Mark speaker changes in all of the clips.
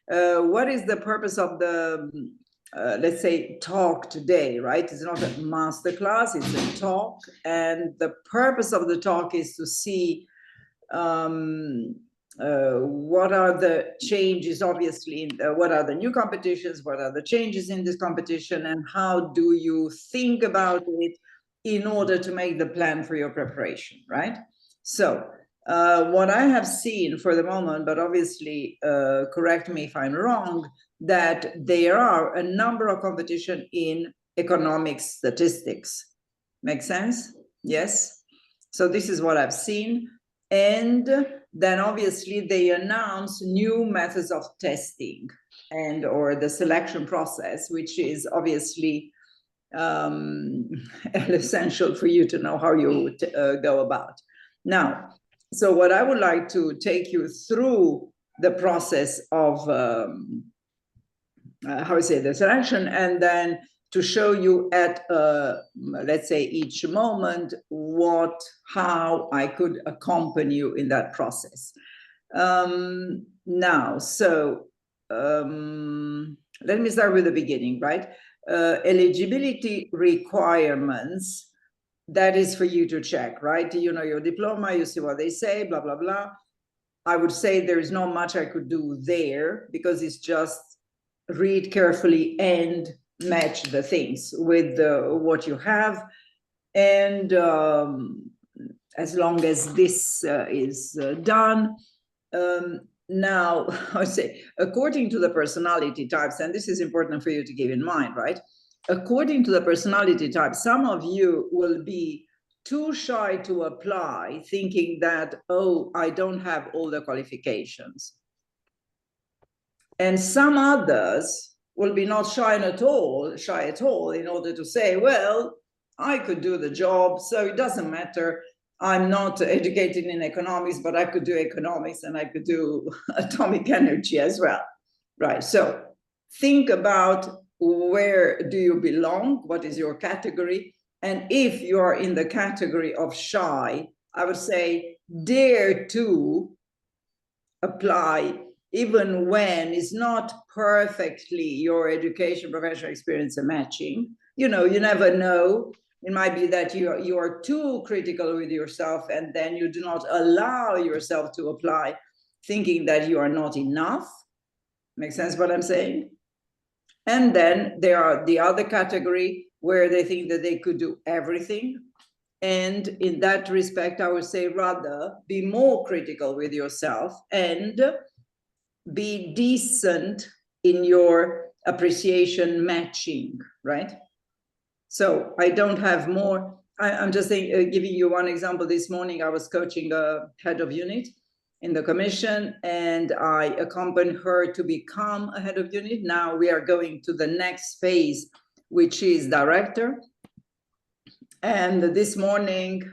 Speaker 1: what is the purpose of the, let's say, talk today, right? It's not a masterclass, it's a talk. And the purpose of the talk is to see what are the changes, obviously, what are the new competitions, what are the changes in this competition, and how do you think about it in order to make the plan for your preparation, right? So what I have seen for the moment, but obviously correct me if I'm wrong, that there are a number of competition in economics statistics. Make sense? Yes? So this is what I've seen. And then obviously they announce new methods of testing and or the selection process, which is obviously essential for you to know how you go about. Now, so what I would like to take you through the process of how to say the selection, and then to show you at let's say each moment how I could accompany you in that process. Now, so let me start with the beginning, right? Eligibility requirements, that is for you to check, right? You know your diploma, you see what they say, blah, blah, blah. I would say there is not much I could do there because it's just read carefully and match the things with what you have. And as long as this is done, now, I say, according to the personality types, and this is important for you to keep in mind, right? According to the personality type, some of you will be too shy to apply, thinking that, oh, I don't have all the qualifications. And some others will be not shy at all in order to say, well, I could do the job, so it doesn't matter. I'm not educated in economics, but I could do economics and I could do atomic energy as well, right? So think about where do you belong? What is your category? And if you are in the category of shy, I would say dare to apply even when it's not perfectly your education, professional experience and matching. You know, you never know. It might be that you are too critical with yourself and then you do not allow yourself to apply, thinking that you are not enough. Makes sense what I'm saying? And then there are the other category where they think that they could do everything. And in that respect, I would say rather be more critical with yourself and be decent in your appreciation matching, right? So I don't have more. I'm just saying, giving you one example. This morning, I was coaching a head of unit in the commission, and I accompanied her to become a head of unit. Now we are going to the next phase, which is director. And this morning,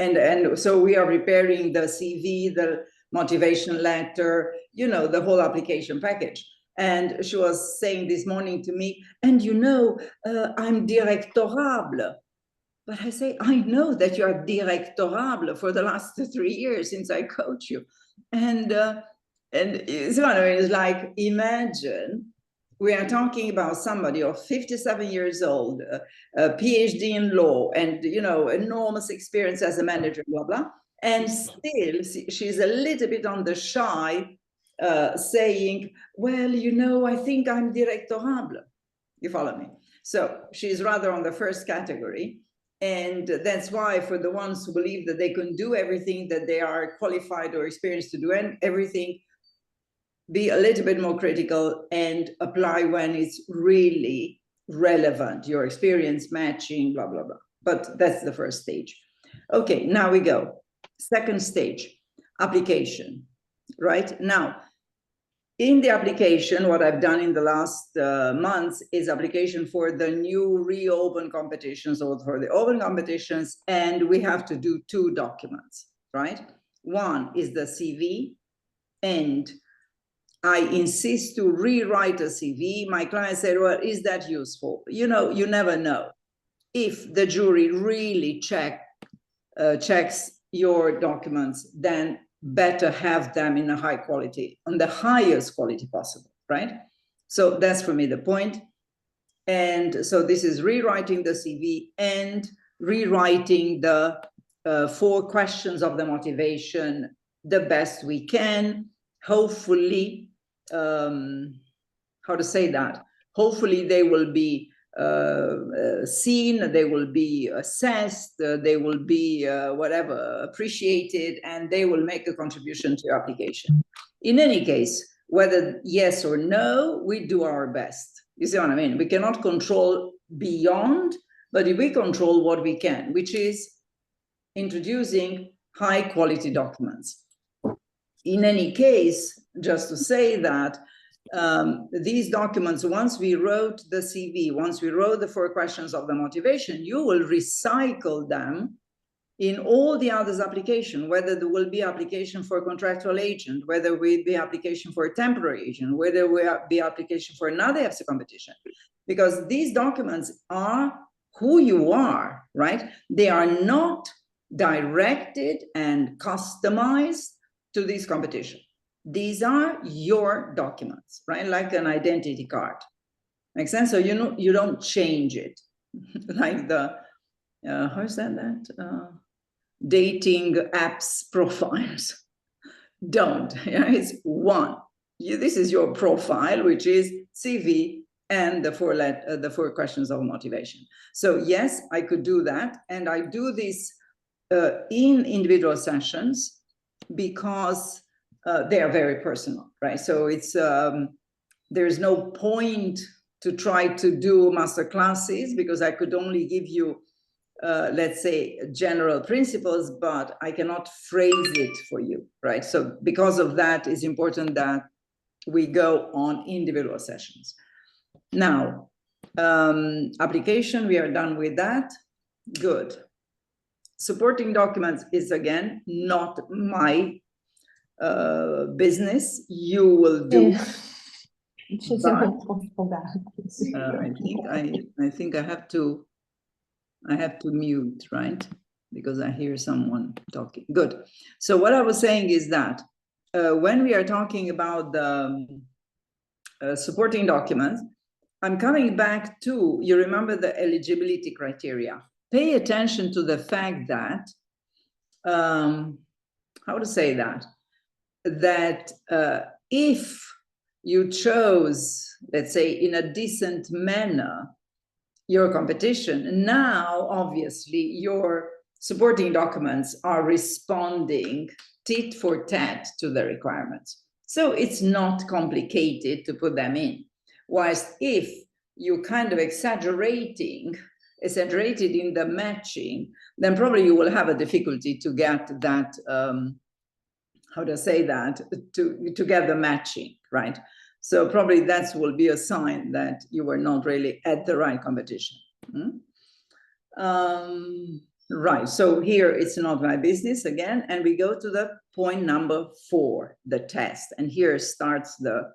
Speaker 1: and so we are preparing the CV, the motivation letter, you know, the whole application package. And she was saying this morning to me, and you know, I'm directorable. But I say, I know that you are directorable for the last 3 years since I coach you. And it's like, imagine we are talking about somebody of 57 years old, a PhD in law, and, you know, enormous experience as a manager, blah, blah. And still, she's a little bit on the shy, saying, well, you know, I think I'm directorable. You follow me? So she's rather on the first category. And that's why for the ones who believe that they can do everything, that they are qualified or experienced to do everything, be a little bit more critical and apply when it's really relevant, your experience matching, blah, blah, blah. But that's the first stage. Okay, now we go. Second stage, application, right? Now, in the application, what I've done in the last months is application for the new reopen competitions or for the open competitions, and we have to do 2 documents, right? One is the CV, and I insist to rewrite a CV. My client said, well, is that useful? You know, you never know. If the jury really checks your documents, then better have them in a high quality, on the highest quality possible, right? So that's for me the point. And so this is rewriting the CV and rewriting the 4 questions of the motivation the best we can. Hopefully, how to say that? Hopefully they will be seen, they will be assessed, they will be whatever, appreciated, and they will make a contribution to your application. In any case, whether yes or no, we do our best. You see what I mean? We cannot control beyond, but we control what we can, which is introducing high quality documents. In any case, just to say that these documents, once we wrote the CV, once we wrote the 4 questions of the motivation, you will recycle them in all the others application, whether there will be application for a contractual agent, whether it will be application for a temporary agent, whether it will be application for another EPSO competition, because these documents are who you are, right? They are not directed and customized to this competition. These are your documents, right? Like an identity card. Makes sense? So you don't change it. Like the, how is that? Dating apps profiles. Don't. Yeah, it's one. This is your profile, which is CV and the 4 questions of motivation. So yes, I could do that, and I do this in individual sessions because they are very personal, right? So it's there's no point to try to do master classes because I could only give you let's say general principles, but I cannot phrase it for you, right? So because of that, it's important that we go on individual sessions. Now, application, we are done with that. Good. Supporting documents is again not my business. You will do. I think I have to mute, right? Because I hear someone talking. Good. So what I was saying is that when we are talking about the supporting documents, I'm coming back to, you remember the eligibility criteria. Pay attention to the fact that, how to say that? That if you chose, let's say, in a decent manner, your competition, now obviously your supporting documents are responding tit for tat to the requirements. So it's not complicated to put them in. Whilst if you kind of exaggerated in the matching, then probably you will have a difficulty to get that, how to say that, to get the matching, right? So probably that will be a sign that you were not really at the right competition. Right, so here it's not my business again, and we go to the point number 4, the test. And here starts the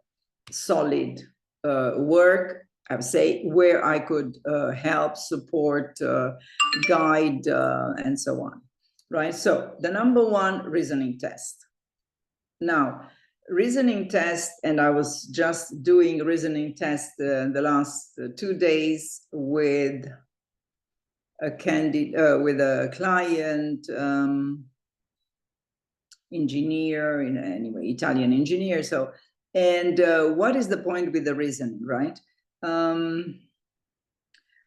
Speaker 1: solid work, I would say, where I could help, support, guide, and so on, right? So the number 1, reasoning test. Now, reasoning test, and I was just doing reasoning test the last 2 days with a candidate, with a client, engineer, anyway, Italian engineer. So, and what is the point with the reasoning, right? The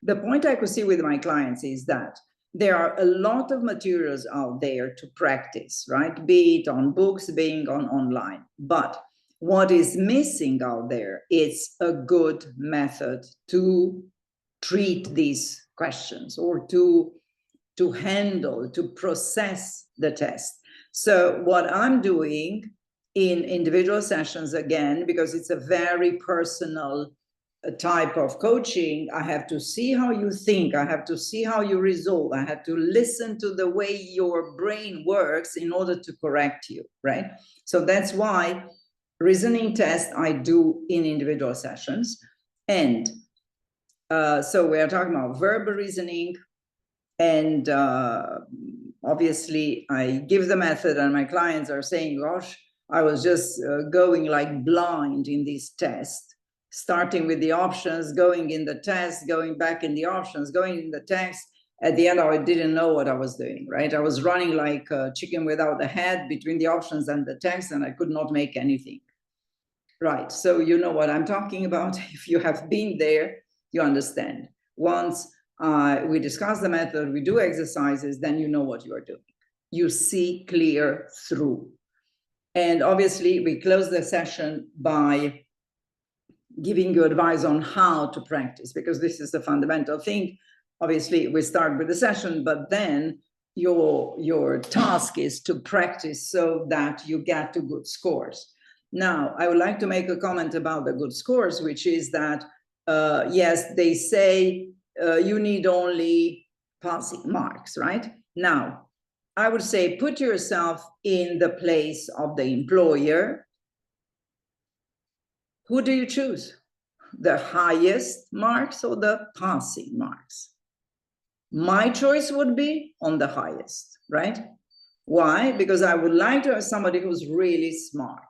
Speaker 1: point I could see with my clients is that there are a lot of materials out there to practice, right? Be it on books, being on online. But what is missing out there is a good method to treat these questions or to handle, to process the test. So what I'm doing in individual sessions, again, because it's a very personal type of coaching, I have to see how you think, I have to see how you resolve, I have to listen to the way your brain works in order to correct you, right? So that's why reasoning test I do in individual sessions. And so we are talking about verbal reasoning and obviously I give the method and my clients are saying, gosh, I was just going like blind in this test, starting with the options, going in the test, going back in the options, going in the text. At the end, I didn't know what I was doing, right? I was running like a chicken without a head between the options and the text, and I could not make anything. Right, so you know what I'm talking about. If you have been there, you understand. Once we discuss the method, we do exercises, then you know what you are doing. You see clear through. And obviously, we close the session by giving you advice on how to practice, because this is the fundamental thing. Obviously, we start with the session, but then your task is to practice so that you get to good scores. Now, I would like to make a comment about the good scores, which is that, yes, they say you need only passing marks, right? Now, I would say put yourself in the place of the employer. Who do you choose? The highest marks or the passing marks? My choice would be on the highest, right? Why? Because I would like to have somebody who's really smart.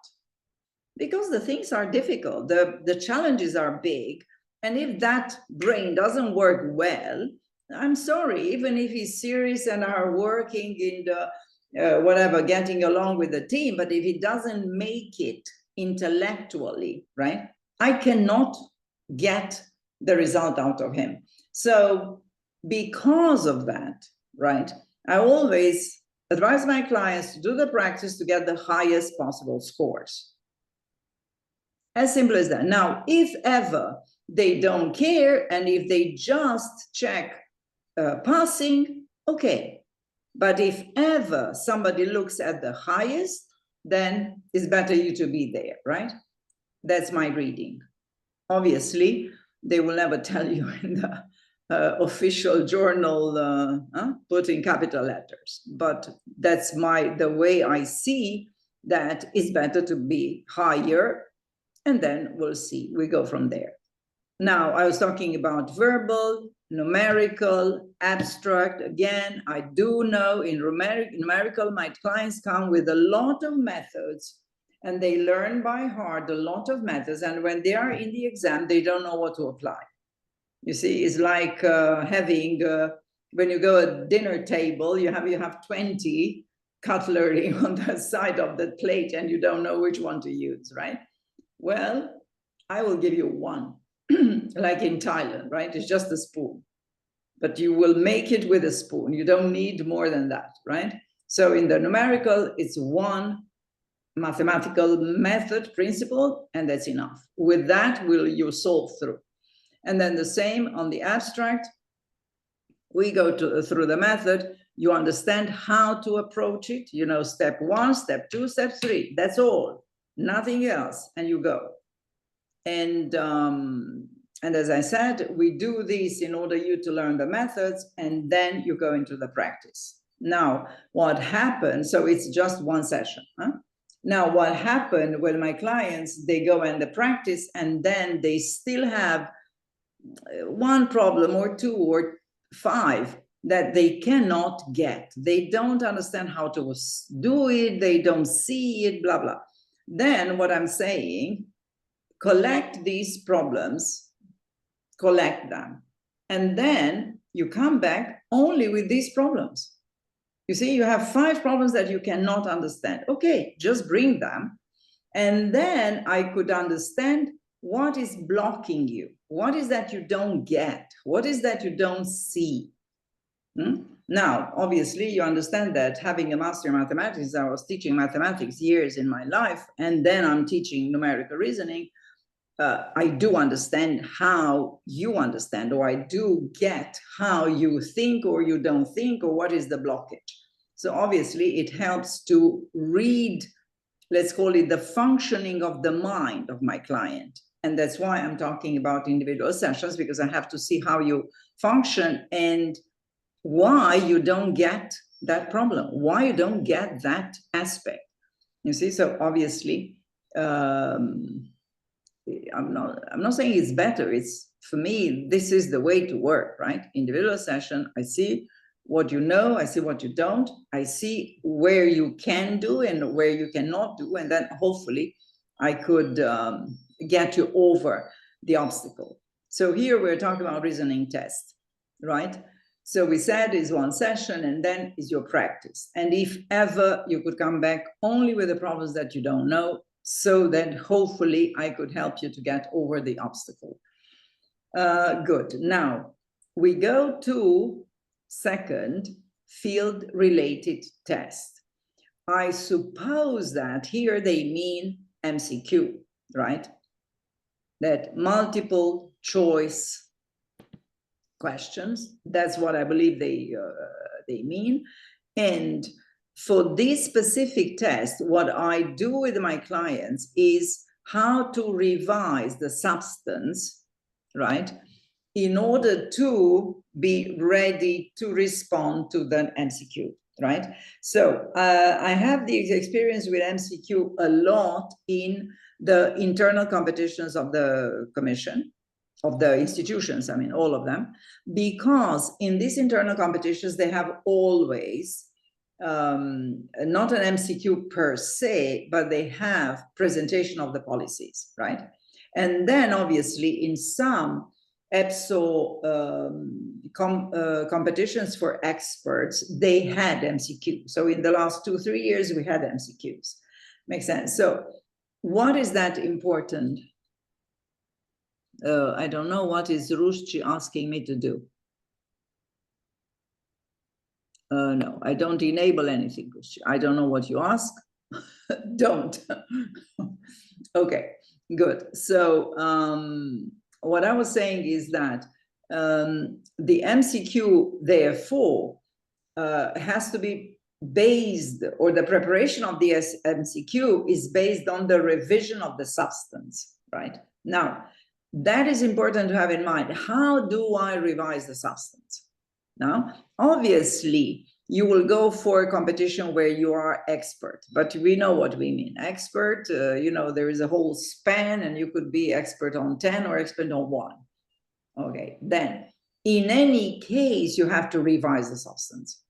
Speaker 1: Because the things are difficult, the challenges are big, and if that brain doesn't work well, I'm sorry, even if he's serious and are working in the whatever, getting along with the team, but if he doesn't make it intellectually, right, I cannot get the result out of him. So because of that, right, I always advise my clients to do the practice to get the highest possible scores. As simple as that. Now, if ever they don't care and if they just check passing, okay. But if ever somebody looks at the highest, then it's better you to be there, right? That's my reading. Obviously, they will never tell you in the official journal, put in capital letters. But that's the way I see that it's better to be higher. And then we'll see, we go from there. Now, I was talking about verbal, numerical, abstract. Again, I do know in numerical, my clients come with a lot of methods and they learn by heart a lot of methods. And when they are in the exam, they don't know what to apply. You see, it's like having, when you go at dinner table, you have 20 cutlery on the side of the plate and you don't know which one to use, right? Well, I will give you one, like in Thailand, right? It's just a spoon, but you will make it with a spoon. You don't need more than that, right? So in the numerical, it's one mathematical method principle, and that's enough. With that, you solve through. And then the same on the abstract. We go through the method. You understand how to approach it. You know, step 1, step 2, step 3. That's all. Nothing else, and you go. And as I said, we do this in order you to learn the methods, and then you go into the practice. Now, what happened, so it's just one session. Now, what happened when my clients, they go and they practice, and then they still have one problem or 2 or 5 that they cannot get. They don't understand how to do it. They don't see it, blah, blah. Then what I'm saying, collect these problems, collect them. And then you come back only with these problems. You see, you have 5 problems that you cannot understand. Okay, just bring them. And then I could understand what is blocking you. What is that you don't get? What is that you don't see? Now, obviously, you understand that having a master in mathematics, I was teaching mathematics years in my life, and then I'm teaching numerical reasoning. I do understand how you understand, or I do get how you think or you don't think, or what is the blockage. So obviously, it helps to read, let's call it the functioning of the mind of my client. And that's why I'm talking about individual sessions, because I have to see how you function and why you don't get that problem, why you don't get that aspect. You see, so obviously, I'm not saying it's better. It's, for me, this is the way to work, right? Individual session, I see what you know, I see what you don't, I see where you can do and where you cannot do, and then hopefully I could get you over the obstacle. So here we're talking about reasoning test, right? So we said is one session and then is your practice. And if ever you could come back only with the problems that you don't know, so that hopefully I could help you to get over the obstacle. Good. Now we go to second, field-related test. I suppose that here they mean MCQ, right? That multiple choice questions. That's what I believe they mean. And for this specific test, what I do with my clients is how to revise the substance, right, in order to be ready to respond to the MCQ, right? So I have the experience with MCQ a lot in the internal competitions of the commission, of the institutions, I mean, all of them, because in these internal competitions, they have always, not an MCQ per se, but they have presentation of the policies, right? And then obviously in some EPSO competitions for experts, they had MCQ. So in the last 2-3 years, we had MCQs. Makes sense. So what is that important? I don't know what is Ruschi asking me to do. No, I don't enable anything, Ruschi. I don't know what you ask. Don't. Okay, good. So what I was saying is that the MCQ, therefore, has to be based, or the preparation of the MCQ is based on the revision of the substance, right? Now, that is important to have in mind. How do I revise the substance? Now, obviously, you will go for a competition where you are expert, but we know what we mean. Expert, you know, there is a whole span, and you could be expert on 10 or expert on 1. Okay, then in any case, you have to revise the substance.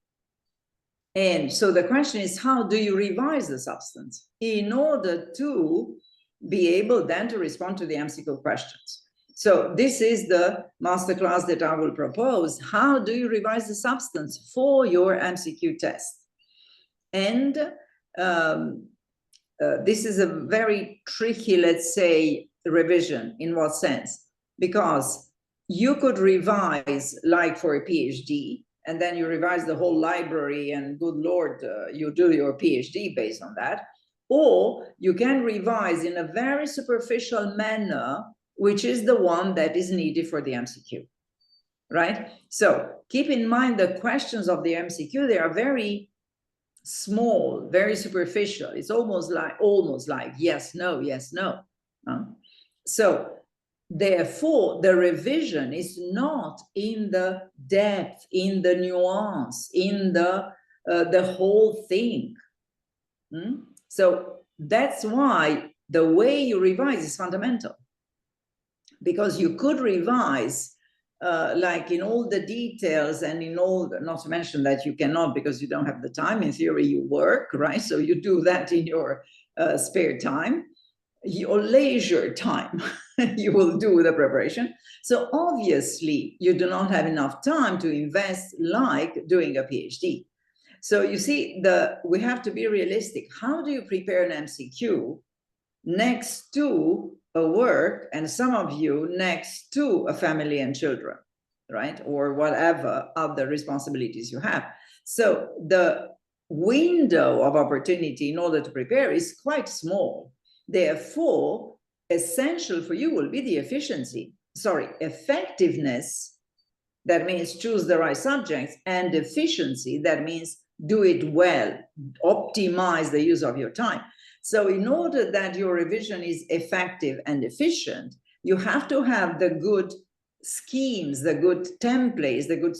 Speaker 1: And so the question is, how do you revise the substance in order to be able then to respond to the MCQ questions? So this is the masterclass that I will propose. How do you revise the substance for your MCQ test? And this is a very tricky, let's say, revision. In what sense? Because you could revise like for a PhD, and then you revise the whole library, and good Lord, you do your PhD based on that. Or you can revise in a very superficial manner, which is the one that is needed for the MCQ, right? So keep in mind the questions of the MCQ, they are very small, very superficial. It's almost like yes, no, yes, no. So therefore, the revision is not in the depth, in the nuance, in the whole thing. So that's why the way you revise is fundamental. Because you could revise like in all the details and in all, not to mention that you cannot because you don't have the time. In theory, you work, right? So you do that in your spare time, your leisure time, you will do the preparation. So obviously, you do not have enough time to invest like doing a PhD. So you see, we have to be realistic. How do you prepare an MCQ next to a work, and some of you next to a family and children, right? Or whatever other responsibilities you have. So the window of opportunity in order to prepare is quite small. Therefore, essential for you will be the effectiveness, that means choose the right subjects, and efficiency, that means do it well, optimize the use of your time. So in order that your revision is effective and efficient, you have to have the good schemes, the good templates, the good,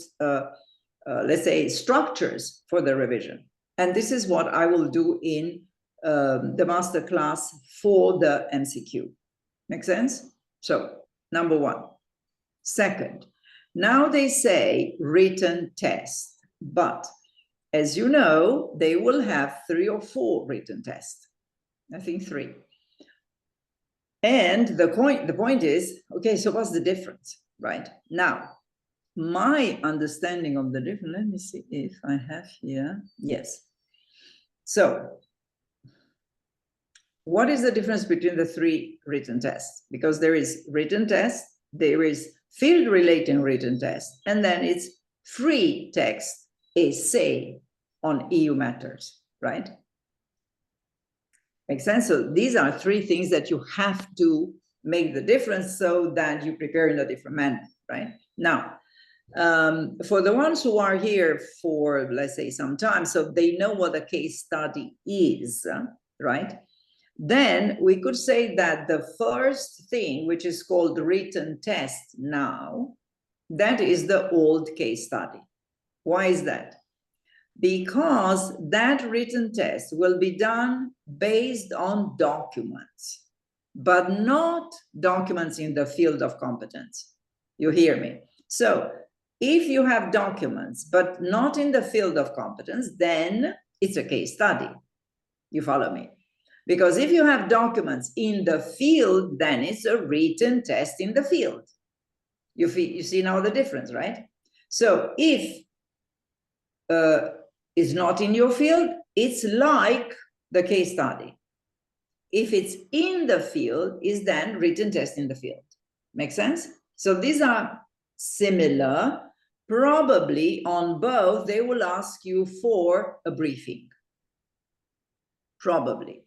Speaker 1: let's say, structures for the revision. And this is what I will do in the masterclass for the MCQ. Make sense? So, number one. Second, now they say written test. But as you know, they will have 3 or 4 written tests. I think 3. And the point is, okay, so what's the difference, right? Now, my understanding of the difference, let me see if I have here, yes. So, what is the difference between the 3 written tests? Because there is written test, there is field-relating written test, and then it's free text essay on EU matters, right? Makes sense? So these are 3 things that you have to make the difference so that you prepare in a different manner, right? Now, for the ones who are here for, let's say, some time, so they know what a case study is, right? Then we could say that the first thing, which is called written test now, that is the old case study. Why is that? Because that written test will be done based on documents, but not documents in the field of competence. You hear me? So if you have documents, but not in the field of competence, then it's a case study. You follow me? Because if you have documents in the field, then it's a written test in the field. You see now the difference, right? So if it's not in your field, it's like the case study. If it's in the field, is then written test in the field. Make sense? So these are similar. Probably on both, they will ask you for a briefing. Probably.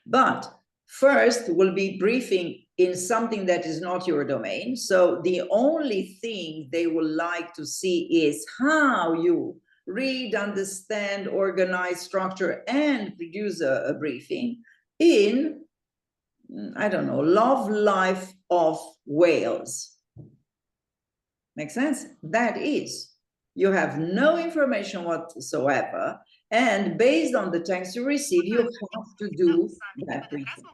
Speaker 1: But first will be briefing in something that is not your domain. So the only thing they will like to see is how you read, understand, organize, structure, and produce a briefing in, I don't know, love life of Wales. Make sense? That is, you have no information whatsoever, and based on the text you receive, you have to do that briefing.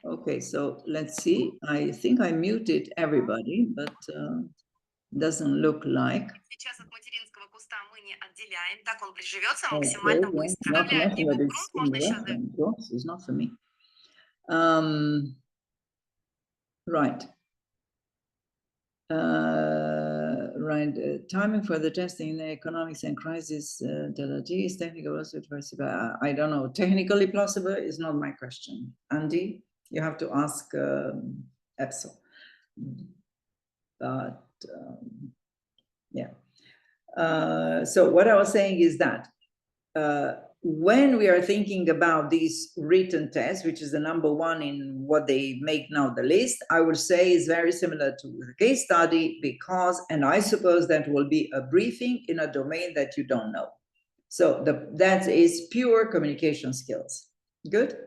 Speaker 1: Okay, so let's see. I think I muted everybody, but doesn't look like. It's not for me. Right. Timing for the testing in economics and crisis delta T is technical also possible. I don't know. Technically possible is not my question. Andy, you have to ask EPSO. But yeah. So what I was saying is that when we are thinking about these written tests, which is the number 1 in what they make now the list, I would say is very similar to the case study because, and I suppose that will be a briefing in a domain that you don't know. So that is pure communication skills. Good?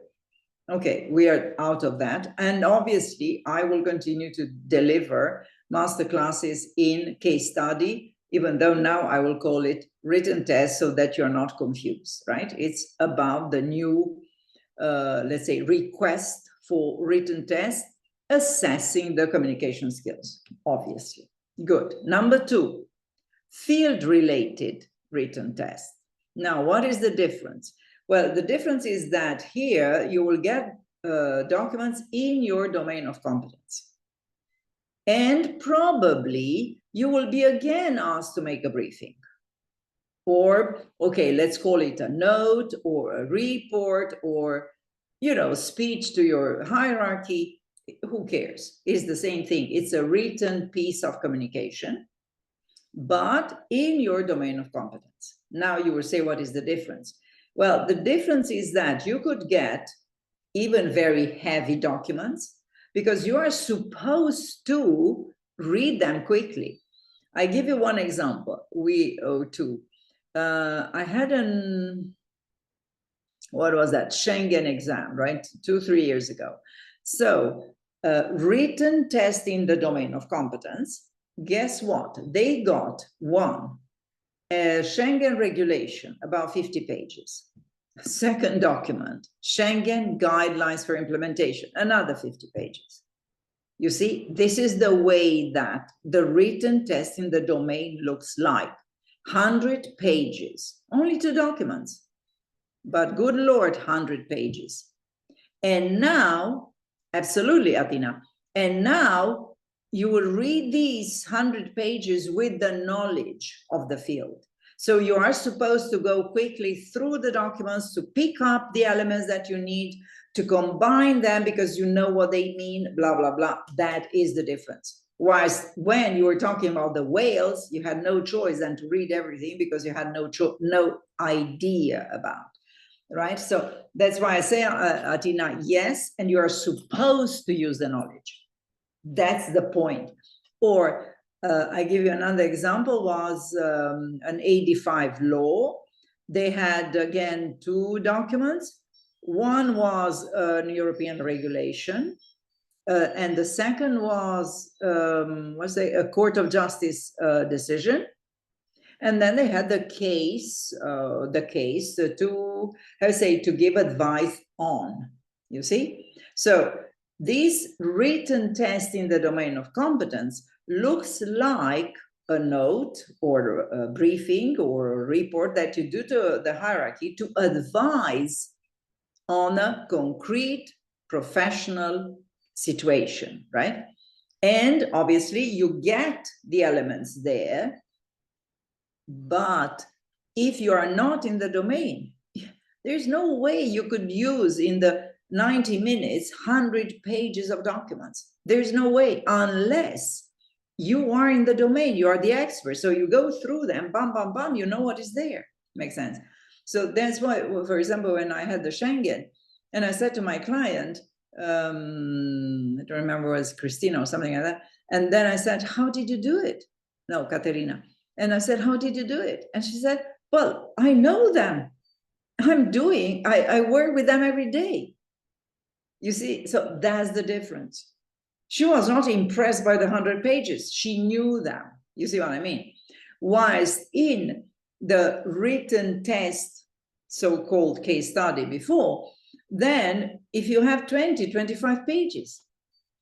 Speaker 1: Okay, we are out of that. And obviously, I will continue to deliver masterclasses in case study, even though now I will call it written test so that you're not confused, right? It's about the new, let's say, request for written test, assessing the communication skills, obviously. Good. Number 2, field-related written test. Now, what is the difference? Well, the difference is that here you will get documents in your domain of competence. And probably you will be again asked to make a briefing. Or, okay, let's call it a note or a report or, you know, speech to your hierarchy. Who cares? It's the same thing. It's a written piece of communication, but in your domain of competence. Now you will say, what is the difference? Well, the difference is that you could get even very heavy documents because you are supposed to read them quickly. I give you one example. I had what was that? Schengen exam, right? 2-3 years ago. So written test in the domain of competence. Guess what? They got one, a Schengen regulation, about 50 pages. Second document, Schengen guidelines for implementation, another 50 pages. You see, this is the way that the written test in the domain looks like. 100 pages, only 2 documents, but good Lord, 100 pages. And now, absolutely, Athena, and now you will read these 100 pages with the knowledge of the field. So you are supposed to go quickly through the documents to pick up the elements that you need, to combine them because you know what they mean, blah, blah, blah. That is the difference. Whereas when you were talking about the whales, you had no choice than to read everything because you had no idea about, right? So that's why I say, Athena, yes, and you are supposed to use the knowledge. That's the point. Or I give you another example, was an 85 law. They had, again, 2 documents. One was an European regulation, and the second was, a Court of Justice decision. And then they had the case to, to give advice on, you see? So this written test in the domain of competence looks like a note or a briefing or a report that you do to the hierarchy to advise on a concrete professional situation, right? And obviously you get the elements there, but if you are not in the domain, there's no way you could use in the 90 minutes 100 pages of documents. There's no way, unless you are in the domain, you are the expert. So you go through them, bam, bam, bam, you know what is there. Makes sense. So that's why, for example, when I had the Schengen, and I said to my client, I don't remember, it was Christina or something like that. And then I said, how did you do it? No, Katerina. And I said, how did you do it? And she said, well, I know them. I work with them every day. You see, so that's the difference. She was not impressed by the 100 pages. She knew them. You see what I mean? Whilst in the written test, so-called case study before, then if you have 20, 25 pages,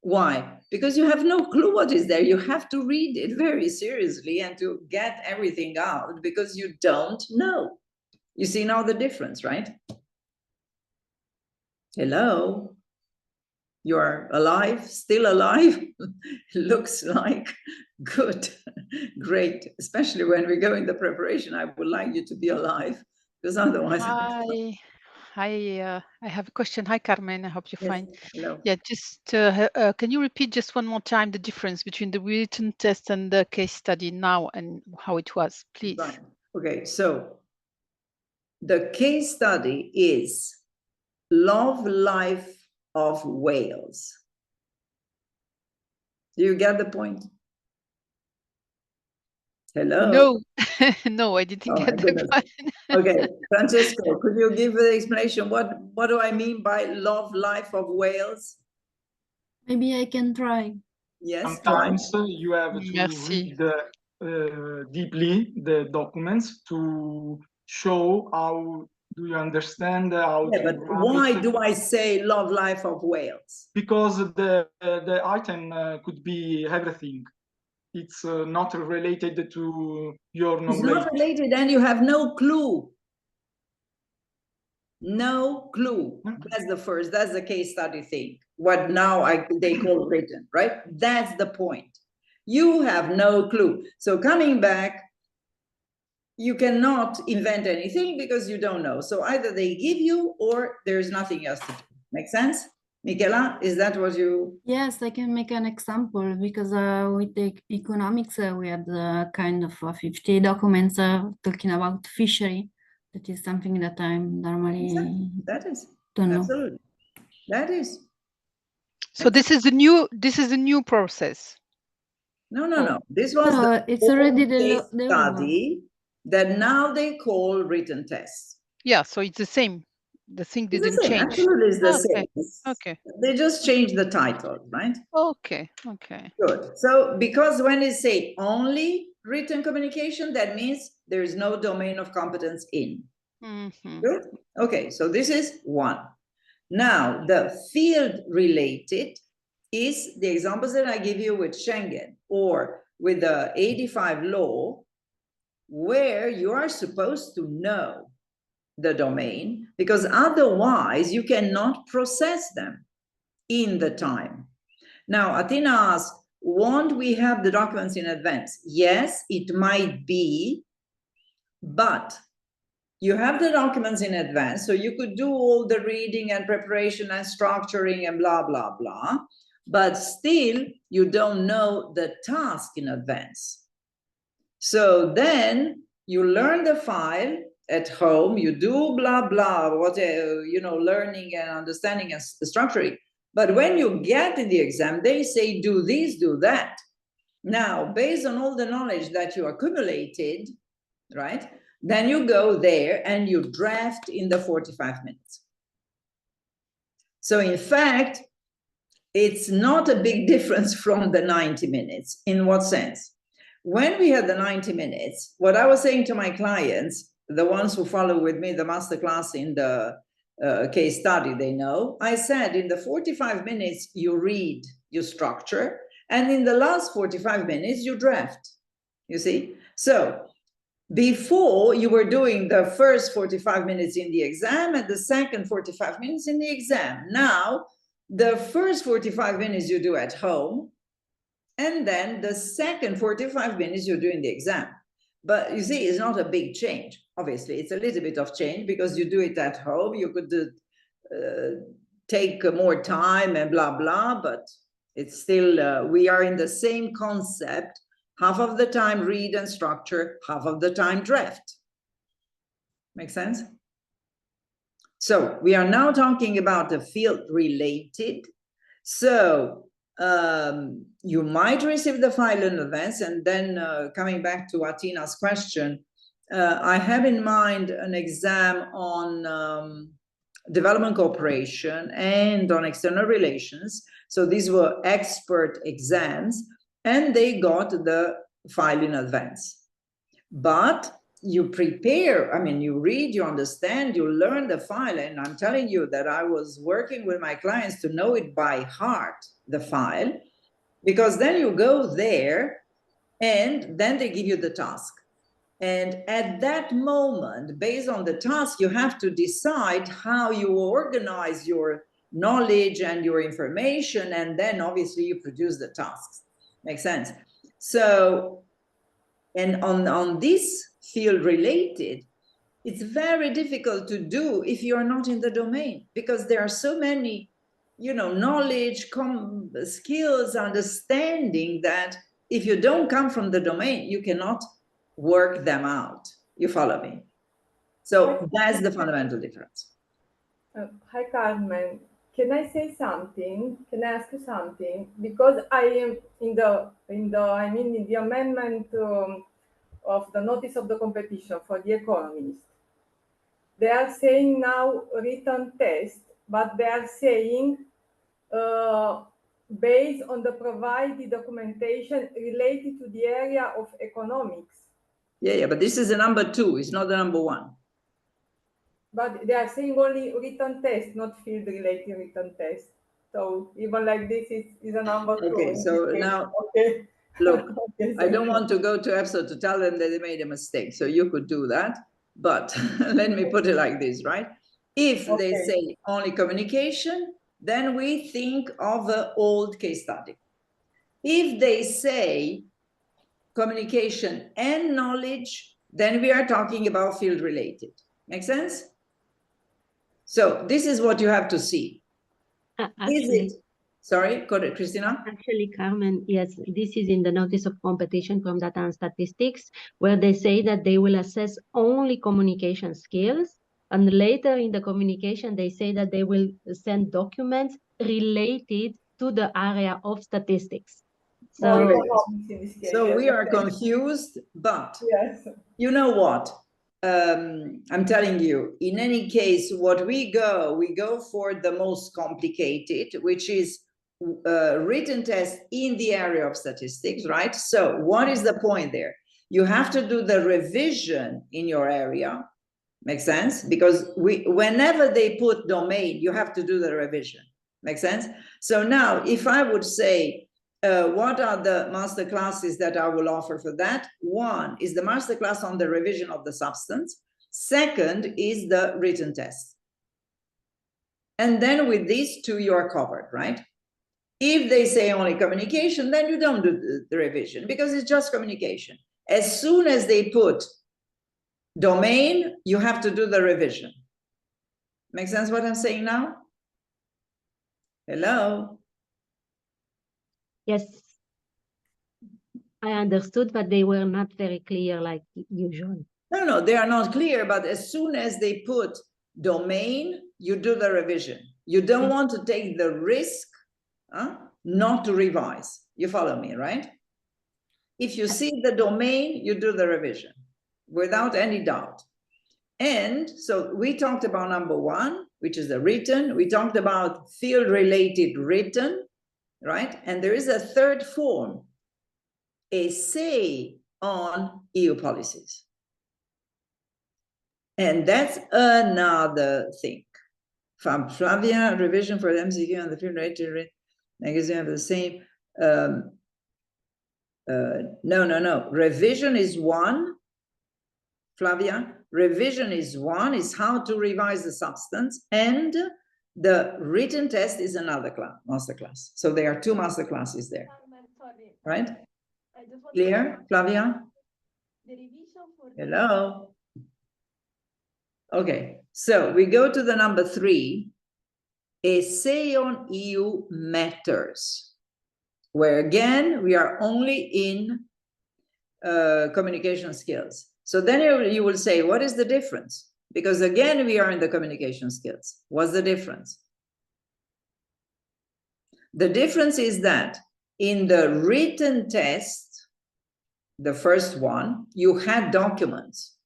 Speaker 1: why? Because you have no clue what is there. You have to read it very seriously and to get everything out because you don't know. You see now the difference, right? Hello? You are alive, still alive? Looks like good, great. Especially when we go in the preparation, I would like you to be alive because otherwise.
Speaker 2: I have a question. Hi, Carmen. I hope you're fine.
Speaker 1: Hello.
Speaker 2: Yeah, just can you repeat just one more time the difference between the written test and the case study now and how it was, please?
Speaker 1: Right. Okay, so the case study is Love Life of Whales. Do you get the point? Hello?
Speaker 2: No, no, I didn't get the point.
Speaker 1: Okay, Francesco, could you give the explanation? What do I mean by Love Life of Whales?
Speaker 3: Maybe I can try.
Speaker 1: Yes.
Speaker 4: Sometimes you have to
Speaker 2: Merci.
Speaker 4: read deeply the documents to show how do you understand how
Speaker 1: Yeah, but why do I say Love Life of Whales?
Speaker 4: Because the item could be everything. It's not related to your knowledge.
Speaker 1: It's not related, and you have no clue. No clue. That's the first. That's the case study thing. What now they call written, right? That's the point. You have no clue. So coming back, you cannot invent anything because you don't know. So either they give you or there's nothing else to do. Make sense? Michela, is that what you...
Speaker 3: Yes, I can make an example because with the economics, we had kind of 50 documents talking about fishery. That is something that I'm normally
Speaker 1: don't know. Absolutely. That is.
Speaker 2: So this is the new process.
Speaker 1: No. This was
Speaker 3: it's already
Speaker 1: the study that now they call written tests.
Speaker 2: Yeah, so it's the same. The thing didn't change.
Speaker 1: Absolutely, it's the same.
Speaker 2: Okay.
Speaker 1: They just changed the title, right?
Speaker 2: Okay.
Speaker 1: Good. So because when it say only written communication, that means there is no domain of competence in. Good. Okay, so this is one. Now the field related is the examples that I give you with Schengen or with the 85 law, where you are supposed to know the domain, because otherwise you cannot process them in the time. Now, Athena asked, won't we have the documents in advance? Yes, it might be, but you have the documents in advance, so you could do all the reading and preparation and structuring and blah, blah, blah, but still you don't know the task in advance. So then you learn the file at home, you do blah, blah, what, learning and understanding and structuring. But when you get in the exam, they say, do this, do that. Now, based on all the knowledge that you accumulated, right, then you go there and you draft in the 45 minutes. So in fact, it's not a big difference from the 90 minutes. In what sense? When we had the 90 minutes, what I was saying to my clients, the ones who follow with me the masterclass in the case study, they know, I said in the 45 minutes, you read, you structure, and in the last 45 minutes, you draft, you see? So before you were doing the first 45 minutes in the exam and the second 45 minutes in the exam. Now, the first 45 minutes you do at home, and then the second 45 minutes you do in the exam. But you see, it's not a big change. Obviously, it's a little bit of change because you do it at home. You could take more time and blah, blah, but it's still, we are in the same concept. Half of the time read and structure, half of the time draft. Make sense? So we are now talking about the field related. So you might receive the file in advance, and then coming back to Athena's question, I have in mind an exam on development cooperation and on external relations. So these were expert exams, and they got the file in advance. But you prepare, I mean, you read, you understand, you learn the file, and I'm telling you that I was working with my clients to know it by heart, the file, because then you go there and then they give you the task. And at that moment, based on the task, you have to decide how you organize your knowledge and your information, and then obviously you produce the tasks. Makes sense? So, and on this field related, it's very difficult to do if you're not in the domain, because there are so many, knowledge, skills, understanding, that if you don't come from the domain, you cannot work them out. You follow me? So that's the fundamental difference.
Speaker 5: Hi, Carmen. Can I say something? Can I ask you something? Because I am in the amendment of the notice of the competition for the Economists. They are saying now written test, but they are saying based on the provided documentation related to the area of economics.
Speaker 1: Yeah, but this is the number 2. It's not the number 1.
Speaker 5: But they are saying only written test, not field related written test. So even like this is a number 2.
Speaker 1: Okay, so now,
Speaker 5: okay.
Speaker 1: Look,
Speaker 5: Okay,
Speaker 1: I don't want to go to EPSO to tell them that they made a mistake. So you could do that. But let me put it like this, right? If they say only communication, then we think of an old case study. If they say communication and knowledge, then we are talking about field related. Make sense? So this is what you have to see.
Speaker 6: Actually,
Speaker 1: sorry, go ahead, Christina.
Speaker 6: Actually, Carmen, yes, this is in the notice of competition from Data and Statistics, where they say that they will assess only communication skills. And later in the communication, they say that they will send documents related to the area of statistics.
Speaker 1: So we are confused, but
Speaker 5: yes.
Speaker 1: You know what? I'm telling you, in any case, what we go for the most complicated, which is written test in the area of statistics, right? So what is the point there? You have to do the revision in your area. Makes sense? Because whenever they put domain, you have to do the revision. Make sense? So now, if I would say, what are the master classes that I will offer for that? One is the master class on the revision of the substance. Second is the written test. And then with these two, you are covered, right? If they say only communication, then you don't do the revision because it's just communication. As soon as they put domain, you have to do the revision. Make sense what I'm saying now? Hello?
Speaker 6: Yes, I understood, but they were not very clear like usual.
Speaker 1: No, they are not clear, but as soon as they put domain, you do the revision. You don't want to take the risk not to revise. You follow me, right? If you see the domain, you do the revision without any doubt. And so we talked about number one, which is the written. We talked about field-related written, right? And there is a third form, essay on EU policies. And that's another thing. From Flavia, revision for the MCQ and the field-related magazine have the same. No. Revision is one. Flavia, revision is one, is how to revise the substance, and the written test is another class, master class. So there are two master classes there. Right? Clear, Flavia? Hello? Okay, so we go to the number 3, essay on EU matters, where again, we are only in communication skills. So then you will say, what is the difference? Because again, we are in the communication skills. What's the difference? The difference is that in the written test, the first one, you had documents.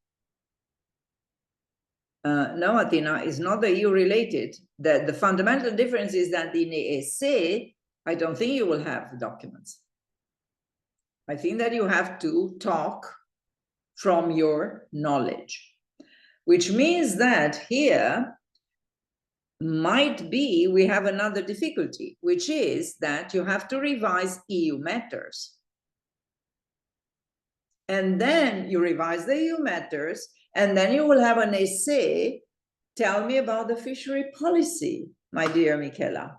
Speaker 1: No, Athena, it's not the EU related. The fundamental difference is that in the essay, I don't think you will have the documents. I think that you have to talk from your knowledge, which means that here might be we have another difficulty, which is that you have to revise EU matters. And then you revise the EU matters, and then you will have an essay. Tell me about the fishery policy, my dear Michela.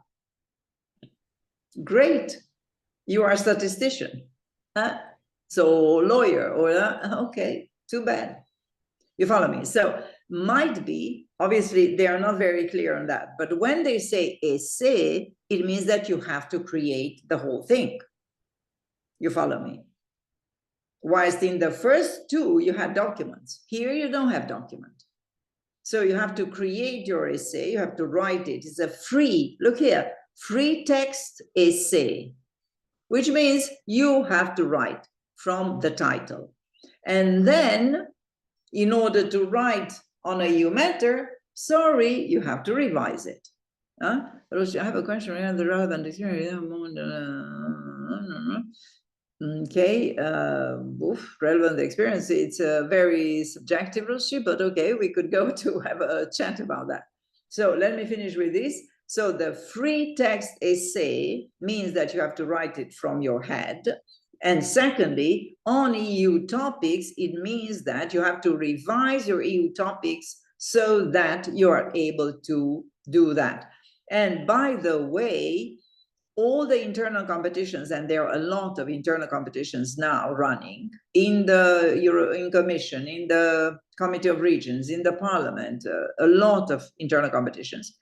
Speaker 1: Great. You are a statistician. So lawyer, or okay, too bad. You follow me? So might be, obviously, they are not very clear on that. But when they say essay, it means that you have to create the whole thing. You follow me? Whilst in the first two, you had documents. Here, you don't have document. So you have to create your essay. You have to write it. It's a free, look here, free text essay, which means you have to write from the title. And then, in order to write on a EU matter, sorry, you have to revise it. I have a question regarding the relevant experience. Okay, relevant experience, it's a very subjective issue, but okay, we could go to have a chat about that. So let me finish with this. So the free text essay means that you have to write it from your head. And secondly, on EU topics, it means that you have to revise your EU topics so that you are able to do that. And by the way, all the internal competitions, and there are a lot of internal competitions now running in the European Commission, in the Committee of Regions, in the Parliament, a lot of internal competitions.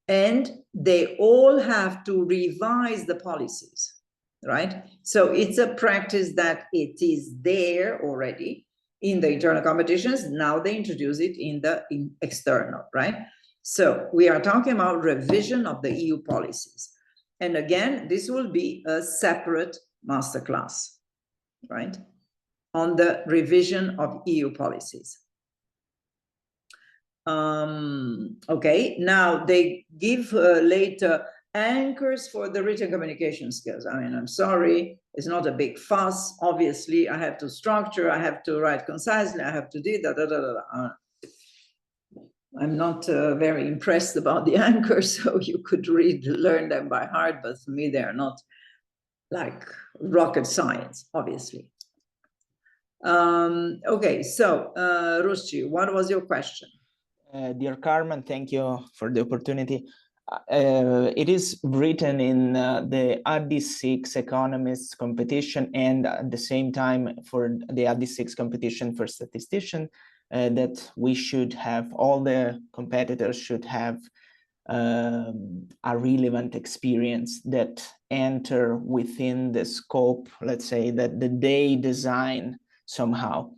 Speaker 1: And they all have to revise the policies, right? So it's a practice that it is there already in the internal competitions. Now they introduce it in the external, right? So we are talking about revision of the EU policies. And again, this will be a separate masterclass, right? On the revision of EU policies. Okay, now they give later anchors for the written communication skills. I mean, I'm sorry, it's not a big fuss. Obviously, I have to structure, I have to write concisely, I have to do that. I'm not very impressed about the anchors, so you could learn them by heart, but for me, they're not like rocket science, obviously. Okay, so Rusci, what was your question?
Speaker 7: Dear Carmen, thank you for the opportunity. It is written in the AD6 Economists competition, and at the same time for the AD6 competition for statistician, that we should have, all the competitors should have a relevant experience that enter within the scope, let's say, that they design somehow.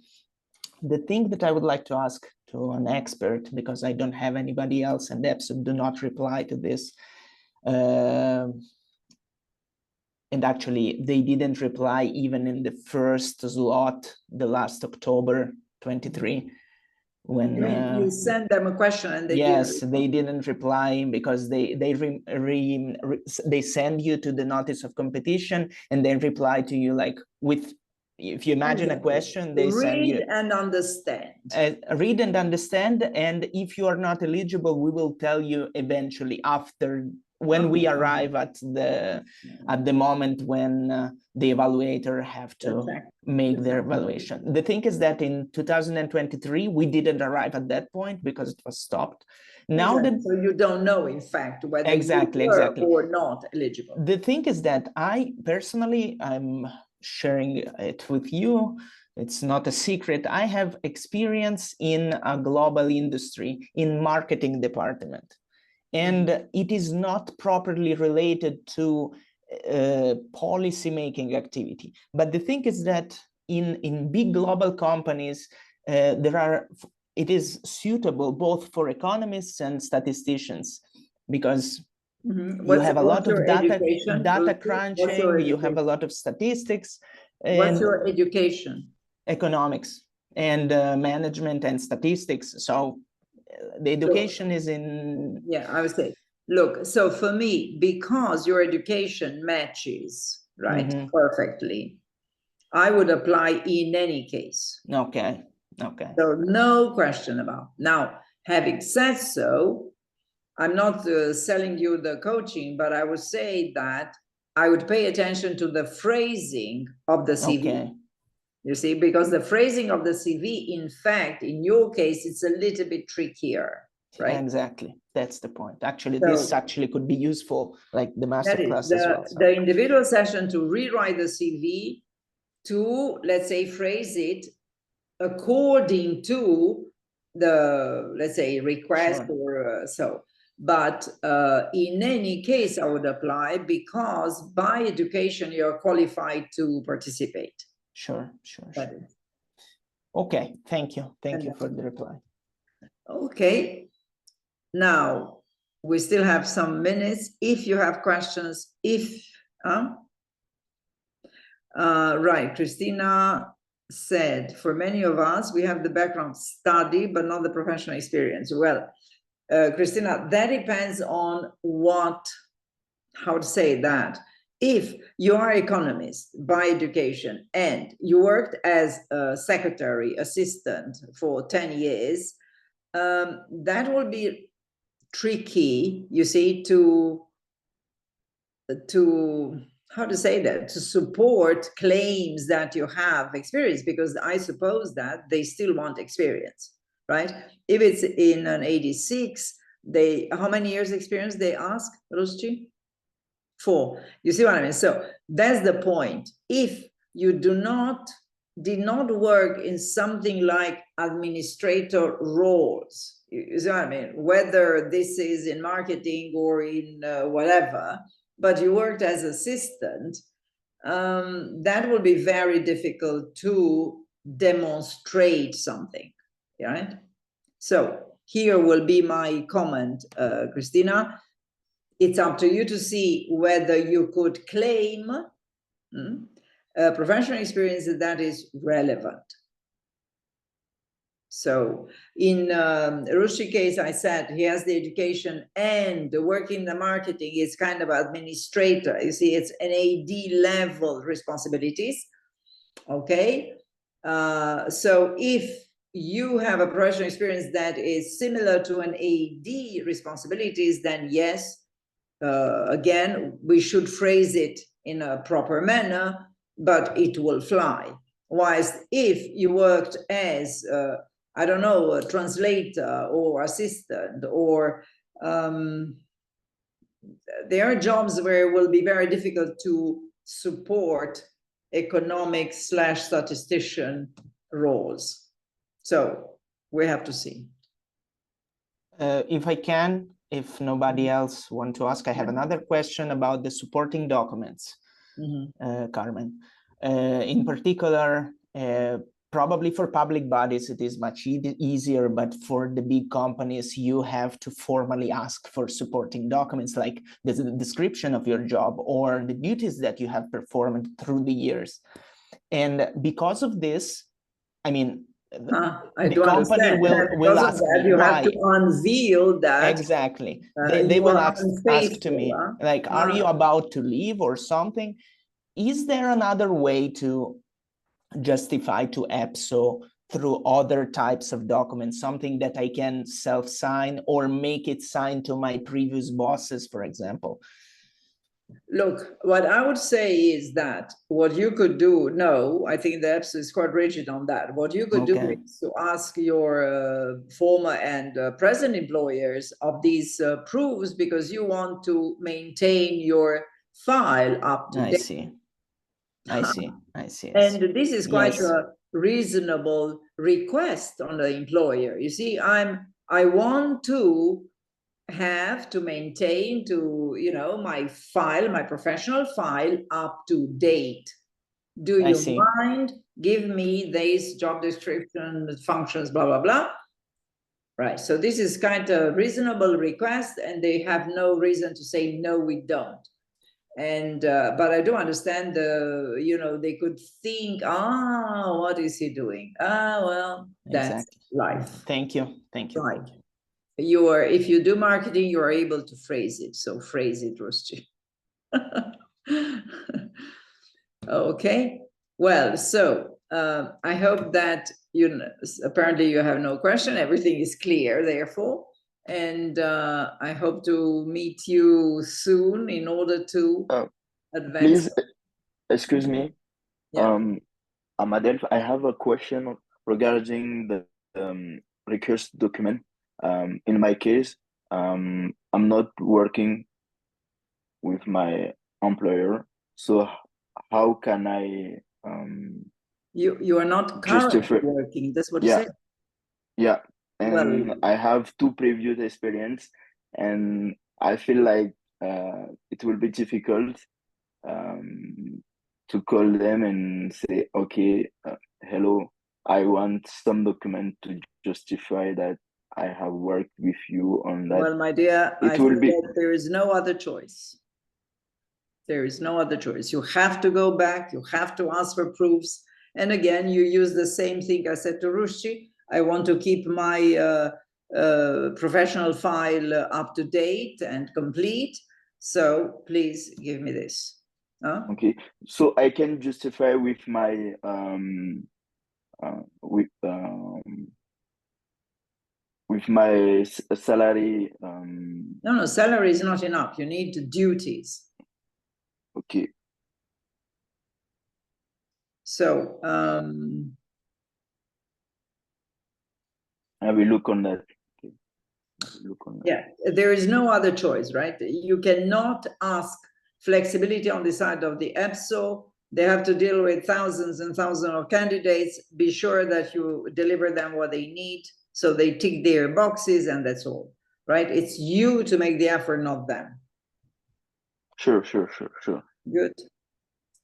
Speaker 7: The thing that I would like to ask to an expert, because I don't have anybody else, and EPSO do not reply to this, and actually they didn't reply even in the first slot, the last October 23, when
Speaker 1: you sent them a question and they
Speaker 7: they didn't reply, because they send you to the notice of competition and then reply to you like with, if you imagine a question, they send you
Speaker 1: read and understand.
Speaker 7: Read and understand, and if you are not eligible, we will tell you eventually after, when we arrive at the moment when the evaluator have to make their evaluation. The thing is that in 2023 we didn't arrive at that point because it was stopped. Now that,
Speaker 1: so you don't know, in fact, whether you were or not eligible.
Speaker 7: The thing is that I personally, I'm sharing it with you, it's not a secret, I have experience in a global industry in marketing department, and it is not properly related to policy making activity. But the thing is that in big global companies, it is suitable both for economists and statisticians, because you have a lot of data crunching, you have a lot of statistics.
Speaker 1: What's your education?
Speaker 7: Economics and management and statistics. So the education is in...
Speaker 1: Yeah, I would say, look, so for me, because your education matches, right, perfectly, I would apply in any case.
Speaker 7: Okay.
Speaker 1: So no question about. Now, having said so, I'm not selling you the coaching, but I would say that I would pay attention to the phrasing of the CV.
Speaker 7: Okay.
Speaker 1: You see, because the phrasing of the CV, in fact, in your case, it's a little bit trickier, right?
Speaker 7: Exactly. That's the point. Actually, this actually could be useful, like the masterclass as well. So.
Speaker 1: The individual session to rewrite the CV, to, let's say, phrase it according to the, let's say, request or so. But in any case, I would apply, because by education, you're qualified to participate.
Speaker 7: Sure. Okay, thank you. Thank you for the reply.
Speaker 1: Okay. Now, we still have some minutes. If you have questions, right, Christina said, for many of us, we have the background study, but not the professional experience. Well, Christina, that depends on how to say that. If you are an economist by education and you worked as a secretary assistant for 10 years, that will be tricky, you see, to how to say that, to support claims that you have experience, because I suppose that they still want experience, right? If it's in an 86, how many years experience they ask, Rusci? 4. You see what I mean? So that's the point. If you did not work in something like administrator roles, you see what I mean? Whether this is in marketing or in whatever, but you worked as assistant, that will be very difficult to demonstrate something, right? So here will be my comment, Christina. It's up to you to see whether you could claim professional experience that is relevant. So in Rusci's case, I said he has the education and the work in the marketing is kind of administrator. You see, it's an AD level responsibilities. Okay. So if you have a professional experience that is similar to an AD responsibilities, then yes, again, we should phrase it in a proper manner, but it will fly. Whilst if you worked as, I don't know, a translator or assistant, or there are jobs where it will be very difficult to support economics / statistician roles. So we have to see.
Speaker 7: If I can, if nobody else want to ask, I have another question about the supporting documents, Carmen. In particular, probably for public bodies, it is much easier, but for the big companies, you have to formally ask for supporting documents, like the description of your job or the duties that you have performed through the years. And because of this, I mean, the company will ask me
Speaker 1: you
Speaker 7: why.
Speaker 1: have to unveil that.
Speaker 7: Exactly. They will ask to me, like, are you about to leave or something? Is there another way to justify to EPSO through other types of documents, something that I can self-sign or make it signed to my previous bosses, for example?
Speaker 1: Look, what I would say is that what you could do, no, I think the EPSO is quite rigid on that. What you could do is to ask your former and present employers of these proofs, because you want to maintain your file up to date.
Speaker 7: I see.
Speaker 1: And this is quite a reasonable request on the employer. You see, I want to have to maintain my file, my professional file, up to date. Do you mind give me this job description, functions, blah, blah, blah? Right. So this is kind of a reasonable request, and they have no reason to say, no, we don't. And but I do understand they could think, what is he doing? Well, that's life.
Speaker 7: Thank you.
Speaker 1: Right. If you do marketing, you are able to phrase it. So phrase it, Rusty. Okay. Well, so I hope that apparently you have no question. Everything is clear, therefore. And I hope to meet you soon in order to advance.
Speaker 8: Please, excuse me. Amadel, I have a question regarding the recurse document. In my case, I'm not working with my employer, so how can I
Speaker 1: you are not currently working, that's what you said?
Speaker 8: Yeah. And I have 2 previous experience, and I feel like it will be difficult to call them and say, okay, hello, I want some document to justify that I have worked with you on that.
Speaker 1: Well, my dear, I think that there is no other choice. There is no other choice. You have to go back, you have to ask for proofs. And again, you use the same thing I said to Rushi. I want to keep my professional file up to date and complete. So please give me this.
Speaker 8: Okay, so I can justify with my with my salary.
Speaker 1: No, salary is not enough. You need duties.
Speaker 8: Okay.
Speaker 1: So
Speaker 8: I will look on that. Okay.
Speaker 1: Yeah, there is no other choice, right? You cannot ask flexibility on the side of the EPSO. They have to deal with thousands and thousands of candidates. Be sure that you deliver them what they need, so they tick their boxes, and that's all, right? It's you to make the effort, not them.
Speaker 8: Sure.
Speaker 1: Good.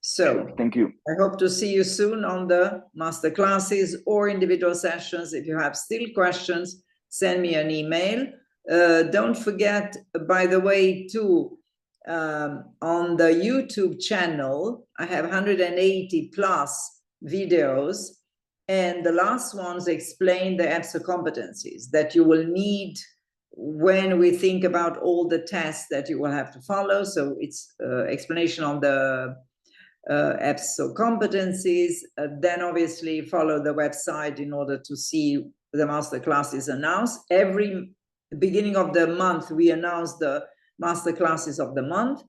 Speaker 1: So
Speaker 8: thank you.
Speaker 1: I hope to see you soon on the master classes or individual sessions. If you have still questions, send me an email. Don't forget, by the way, too, on the YouTube channel, I have 180 plus videos, and the last ones explain the EPSO competencies that you will need when we think about all the tests that you will have to follow. So it's explanation on the EPSO competencies. Then obviously follow the website in order to see the masterclasses announced. Every beginning of the month, we announce the masterclasses of the month.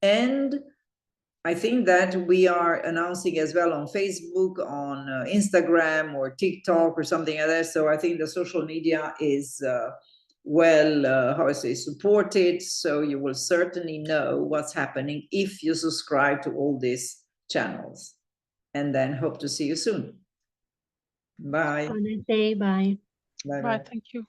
Speaker 1: And I think that we are announcing as well on Facebook, on Instagram or TikTok or something like that. So I think the social media is supported. So you will certainly know what's happening if you subscribe to all these channels. And then hope to see you soon. Bye.
Speaker 6: Have a nice day. Bye.
Speaker 1: Bye.
Speaker 2: Bye. Thank you.